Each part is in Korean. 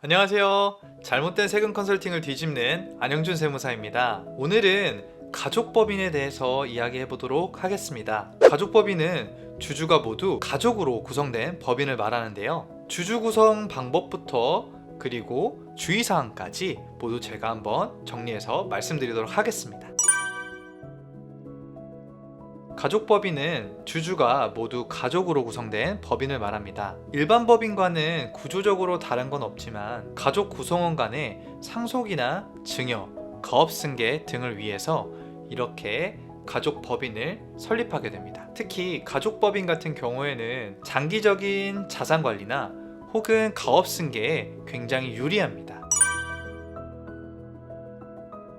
안녕하세요. 잘못된 세금 컨설팅을 뒤집는 안영준 세무사입니다. 오늘은 가족법인에 대해서 이야기해 보도록 하겠습니다. 가족법인은 주주가 모두 가족으로 구성된 법인을 말하는데요. 주주 구성 방법부터 그리고 주의사항까지 모두 제가 한번 정리해서 말씀드리도록 하겠습니다. 가족법인은 주주가 모두 가족으로 구성된 법인을 말합니다. 일반 법인과는 구조적으로 다른 건 없지만 가족 구성원 간의 상속이나 증여, 가업승계 등을 위해서 이렇게 가족법인을 설립하게 됩니다. 특히 가족법인 같은 경우에는 장기적인 자산관리나 혹은 가업승계에 굉장히 유리합니다.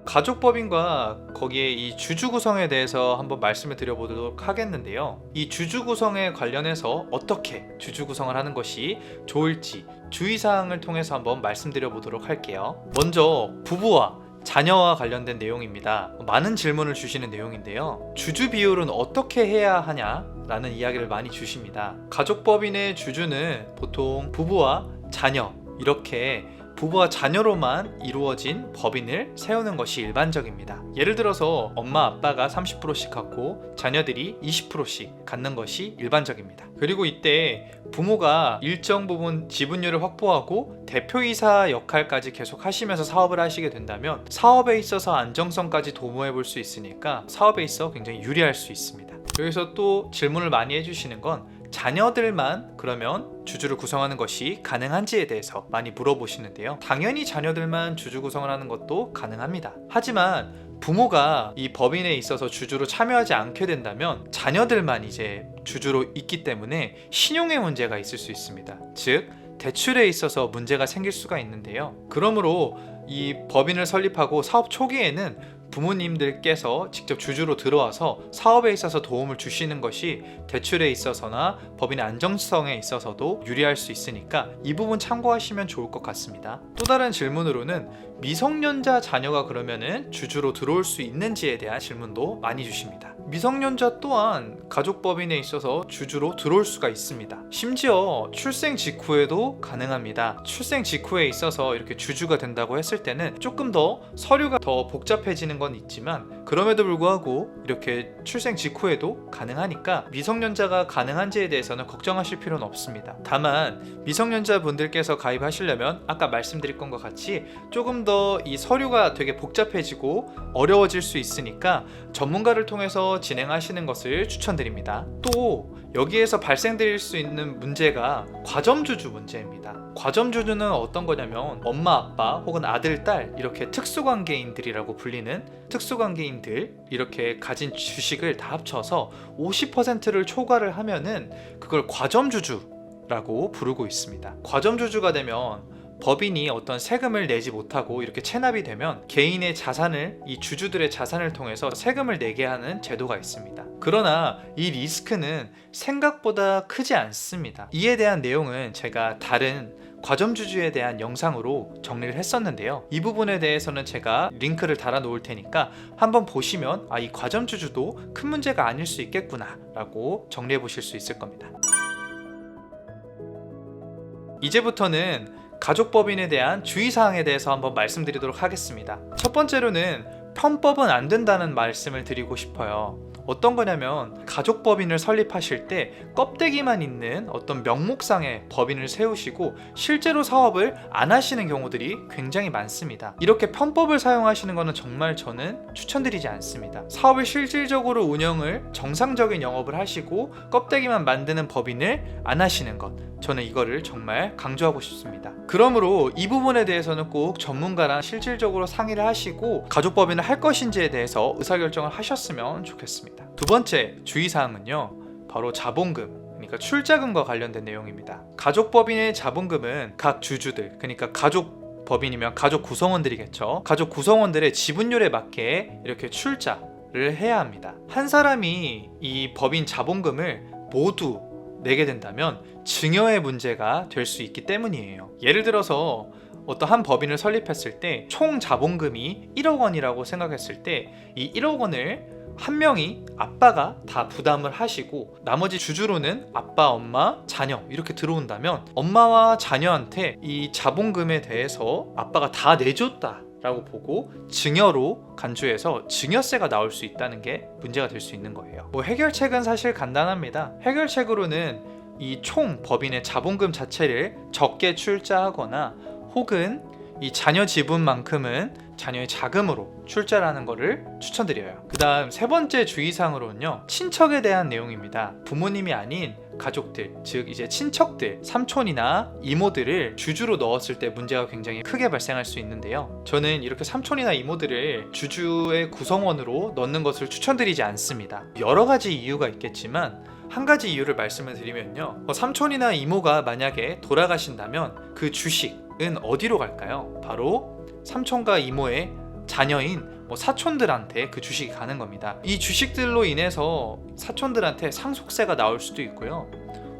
가족법인과 거기에 이 주주 구성에 대해서 한번 말씀을 드려보도록 하겠는데요. 이 주주 구성에 관련해서 어떻게 주주 구성을 하는 것이 좋을지 주의사항을 통해서 한번 말씀드려보도록 할게요. 먼저 부부와 자녀와 관련된 내용입니다. 많은 질문을 주시는 내용인데요. 주주 비율은 어떻게 해야 하냐? 라는 이야기를 많이 주십니다. 가족법인의 주주는 보통 부부와 자녀 이렇게 부부와 자녀로만 이루어진 법인을 세우는 것이 일반적입니다. 예를 들어서 엄마 아빠가 30%씩 갖고 자녀들이 20%씩 갖는 것이 일반적입니다. 그리고 이때 부모가 일정 부분 지분율을 확보하고 대표이사 역할까지 계속 하시면서 사업을 하시게 된다면 사업에 있어서 안정성까지 도모해 볼 수 있으니까 사업에 있어 굉장히 유리할 수 있습니다. 여기서 또 질문을 많이 해주시는 건 자녀들만 그러면 주주를 구성하는 것이 가능한지에 대해서 많이 물어보시는데요. 당연히 자녀들만 주주 구성을 하는 것도 가능합니다. 하지만 부모가 이 법인에 있어서 주주로 참여하지 않게 된다면 자녀들만 이제 주주로 있기 때문에 신용의 문제가 있을 수 있습니다. 즉 대출에 있어서 문제가 생길 수가 있는데요. 그러므로 이 법인을 설립하고 사업 초기에는 부모님들께서 직접 주주로 들어와서 사업에 있어서 도움을 주시는 것이 대출에 있어서나 법인의 안정성에 있어서도 유리할 수 있으니까 이 부분 참고하시면 좋을 것 같습니다. 또 다른 질문으로는 미성년자 자녀가 그러면은 주주로 들어올 수 있는지에 대한 질문도 많이 주십니다. 미성년자 또한 가족법인에 있어서 주주로 들어올 수가 있습니다. 심지어 출생 직후에도 가능합니다. 출생 직후에 있어서 이렇게 주주가 된다고 했을 때는 조금 더 서류가 더 복잡해지는 건 있지만 그럼에도 불구하고 이렇게 출생 직후에도 가능하니까 미성년자가 가능한지에 대해서는 걱정하실 필요는 없습니다. 다만 미성년자 분들께서 가입하시려면 아까 말씀드릴 것과 같이 조금 더 이 서류가 되게 복잡해지고 어려워질 수 있으니까 전문가를 통해서 진행하시는 것을 추천드립니다. 또 여기에서 발생될 수 있는 문제가 과점주주 문제입니다. 과점주주는 어떤 거냐면 엄마 아빠 혹은 아들 딸 이렇게 특수관계인들이라고 불리는 특수관계인들 이렇게 가진 주식을 다 합쳐서 50%를 초과를 하면은 그걸 과점주주라고 부르고 있습니다. 과점주주가 되면 법인이 어떤 세금을 내지 못하고 이렇게 체납이 되면 개인의 자산을 이 주주들의 자산을 통해서 세금을 내게 하는 제도가 있습니다. 그러나 이 리스크는 생각보다 크지 않습니다. 이에 대한 내용은 제가 다른 과점주주에 대한 영상으로 정리를 했었는데요. 이 부분에 대해서는 제가 링크를 달아 놓을 테니까 한번 보시면 이 과점주주도 큰 문제가 아닐 수 있겠구나 라고 정리해 보실 수 있을 겁니다. 이제부터는 가족법인에 대한 주의사항에 대해서 한번 말씀드리도록 하겠습니다. 첫 번째로는 편법은 안 된다는 말씀을 드리고 싶어요. 어떤 거냐면 가족법인을 설립하실 때 껍데기만 있는 어떤 명목상의 법인을 세우시고 실제로 사업을 안 하시는 경우들이 굉장히 많습니다. 이렇게 편법을 사용하시는 거는 정말 저는 추천드리지 않습니다. 사업을 실질적으로 운영을 정상적인 영업을 하시고 껍데기만 만드는 법인을 안 하시는 것, 저는 이거를 정말 강조하고 싶습니다. 그러므로 이 부분에 대해서는 꼭 전문가랑 실질적으로 상의를 하시고 가족법인을 할 것인지에 대해서 의사결정을 하셨으면 좋겠습니다. 두 번째 주의사항은요, 바로 자본금, 그러니까 출자금과 관련된 내용입니다. 가족법인의 자본금은 각 주주들, 그러니까 가족법인이면 가족 구성원들이겠죠. 가족 구성원들의 지분율에 맞게 이렇게 출자를 해야 합니다. 한 사람이 이 법인 자본금을 모두 내게 된다면 증여의 문제가 될 수 있기 때문이에요. 예를 들어서 어떤 한 법인을 설립했을 때 총 자본금이 1억 원이라고 생각했을 때 이 1억 원을 한 명이 아빠가 다 부담을 하시고 나머지 주주로는 아빠, 엄마, 자녀 이렇게 들어온다면 엄마와 자녀한테 이 자본금에 대해서 아빠가 다 내줬다 라고 보고 증여로 간주해서 증여세가 나올 수 있다는 게 문제가 될 수 있는 거예요. 해결책은 사실 간단합니다. 해결책으로는 이 총 법인의 자본금 자체를 적게 출자하거나 혹은 이 자녀 지분만큼은 자녀의 자금으로 출자를 하는 것을 추천드려요. 그 다음 세 번째 주의사항으로는요, 친척에 대한 내용입니다. 부모님이 아닌 가족들, 즉 이제 친척들, 삼촌이나 이모들을 주주로 넣었을 때 문제가 굉장히 크게 발생할 수 있는데요, 저는 이렇게 삼촌이나 이모들을 주주의 구성원으로 넣는 것을 추천드리지 않습니다. 여러 가지 이유가 있겠지만 한 가지 이유를 말씀을 드리면요, 삼촌이나 이모가 만약에 돌아가신다면 그 주식은 어디로 갈까요? 바로 삼촌과 이모의 자녀인 사촌들한테 그 주식이 가는 겁니다. 이 주식들로 인해서 사촌들한테 상속세가 나올 수도 있고요,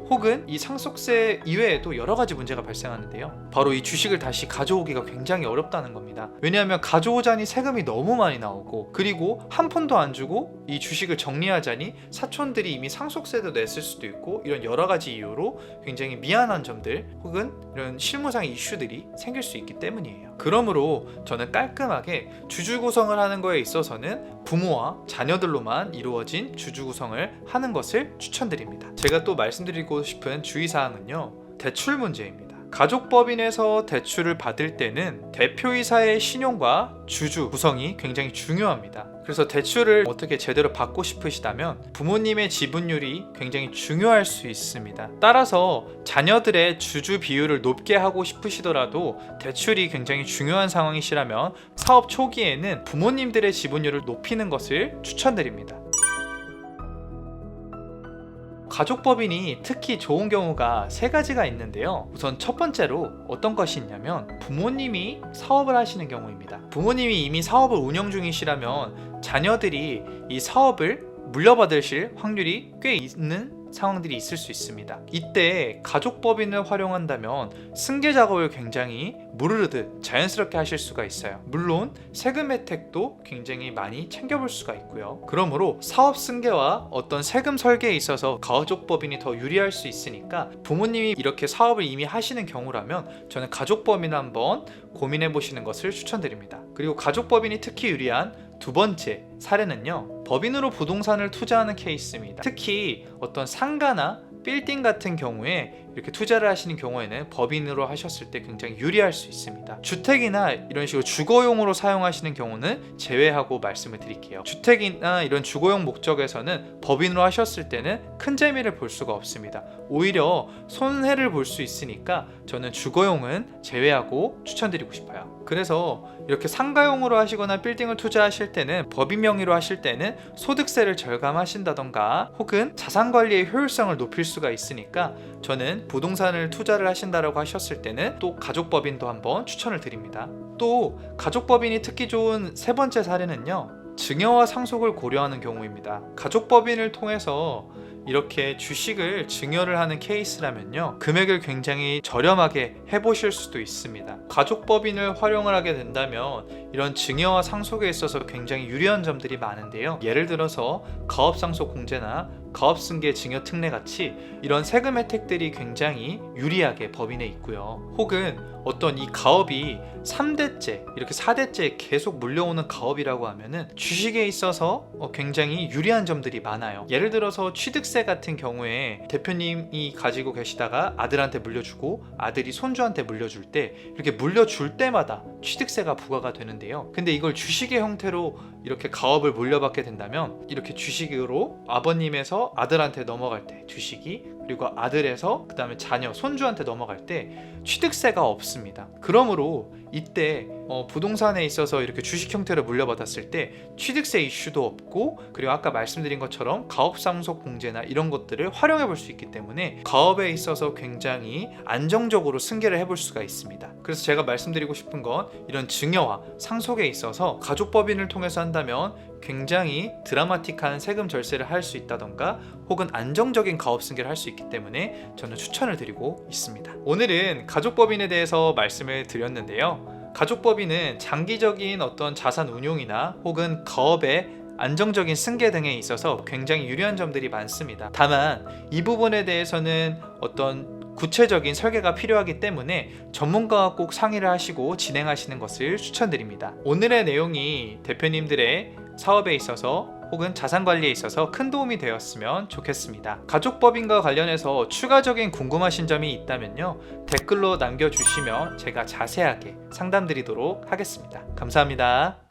혹은 이 상속세 이외에도 여러 가지 문제가 발생하는데요, 바로 이 주식을 다시 가져오기가 굉장히 어렵다는 겁니다. 왜냐하면 가져오자니 세금이 너무 많이 나오고, 그리고 한 푼도 안 주고 이 주식을 정리하자니 사촌들이 이미 상속세도 냈을 수도 있고, 이런 여러 가지 이유로 굉장히 미안한 점들 혹은 이런 실무상 이슈들이 생길 수 있기 때문이에요. 그러므로 저는 깔끔하게 주주 구성을 하는 거에 있어서는 부모와 자녀들로만 이루어진 주주 구성을 하는 것을 추천드립니다. 제가 또 말씀드리고 싶은 주의사항은요, 대출 문제입니다. 가족법인에서 대출을 받을 때는 대표이사의 신용과 주주 구성이 굉장히 중요합니다. 그래서 대출을 어떻게 제대로 받고 싶으시다면 부모님의 지분율이 굉장히 중요할 수 있습니다. 따라서 자녀들의 주주 비율을 높게 하고 싶으시더라도 대출이 굉장히 중요한 상황이시라면 사업 초기에는 부모님들의 지분율을 높이는 것을 추천드립니다. 가족법인이 특히 좋은 경우가 세 가지가 있는데요, 우선 첫 번째로 어떤 것이 있냐면 부모님이 사업을 하시는 경우입니다. 부모님이 이미 사업을 운영 중이시라면 자녀들이 이 사업을 물려받으실 확률이 꽤 있는 상황들이 있을 수 있습니다. 이때 가족법인을 활용한다면 승계 작업을 굉장히 무르르듯 자연스럽게 하실 수가 있어요. 물론 세금 혜택도 굉장히 많이 챙겨볼 수가 있고요. 그러므로 사업 승계와 어떤 세금 설계에 있어서 가족법인이 더 유리할 수 있으니까 부모님이 이렇게 사업을 이미 하시는 경우라면 저는 가족법인을 한번 고민해 보시는 것을 추천드립니다. 그리고 가족법인이 특히 유리한 두 번째 사례는요, 법인으로 부동산을 투자하는 케이스입니다. 특히 어떤 상가나 빌딩 같은 경우에 이렇게 투자를 하시는 경우에는 법인으로 하셨을 때 굉장히 유리할 수 있습니다. 주택이나 이런 식으로 주거용으로 사용하시는 경우는 제외하고 말씀을 드릴게요. 주택이나 이런 주거용 목적에서는 법인으로 하셨을 때는 큰 재미를 볼 수가 없습니다. 오히려 손해를 볼 수 있으니까 저는 주거용은 제외하고 추천드리고 싶어요. 그래서 이렇게 상가용으로 하시거나 빌딩을 투자하실 때는 법인 명의로 하실 때는 소득세를 절감하신다던가 혹은 자산관리의 효율성을 높일 수가 있으니까 저는 부동산을 투자를 하신다라고 하셨을 때는 또 가족법인도 한번 추천을 드립니다. 또 가족법인이 특히 좋은 세 번째 사례는요, 증여와 상속을 고려하는 경우입니다. 가족법인을 통해서 이렇게 주식을 증여를 하는 케이스라면요, 금액을 굉장히 저렴하게 해보실 수도 있습니다. 가족법인을 활용을 하게 된다면 이런 증여와 상속에 있어서 굉장히 유리한 점들이 많은데요, 예를 들어서 가업상속 공제나 가업승계 증여 특례 같이 이런 세금 혜택들이 굉장히 유리하게 법인에 있고요, 혹은 어떤 이 가업이 3대째 이렇게 4대째 계속 물려오는 가업이라고 하면은 주식에 있어서 굉장히 유리한 점들이 많아요. 예를 들어서 취득세 같은 경우에 대표님이 가지고 계시다가 아들한테 물려주고 아들이 손주한테 물려줄 때 이렇게 물려줄 때마다 취득세가 부과가 되는데요, 근데 이걸 주식의 형태로 이렇게 가업을 물려받게 된다면 이렇게 주식으로 아버님에서 아들한테 넘어갈 때 주식이, 그리고 아들에서 그 다음에 자녀, 손주한테 넘어갈 때 취득세가 없습니다. 그러므로 이때 부동산에 있어서 이렇게 주식 형태로 물려받았을 때 취득세 이슈도 없고, 그리고 아까 말씀드린 것처럼 가업상속 공제나 이런 것들을 활용해 볼 수 있기 때문에 가업에 있어서 굉장히 안정적으로 승계를 해볼 수가 있습니다. 그래서 제가 말씀드리고 싶은 건 이런 증여와 상속에 있어서 가족법인을 통해서 한다면 굉장히 드라마틱한 세금 절세를 할 수 있다던가 혹은 안정적인 가업 승계를 할 수 있기 때문에 저는 추천을 드리고 있습니다. 오늘은 가족법인에 대해서 말씀을 드렸는데요, 가족법인은 장기적인 어떤 자산 운용이나 혹은 가업의 안정적인 승계 등에 있어서 굉장히 유리한 점들이 많습니다. 다만 이 부분에 대해서는 어떤 구체적인 설계가 필요하기 때문에 전문가와 꼭 상의를 하시고 진행하시는 것을 추천드립니다. 오늘의 내용이 대표님들의 사업에 있어서 혹은 자산관리에 있어서 큰 도움이 되었으면 좋겠습니다. 가족법인과 관련해서 추가적인 궁금하신 점이 있다면요, 댓글로 남겨주시면 제가 자세하게 상담드리도록 하겠습니다. 감사합니다.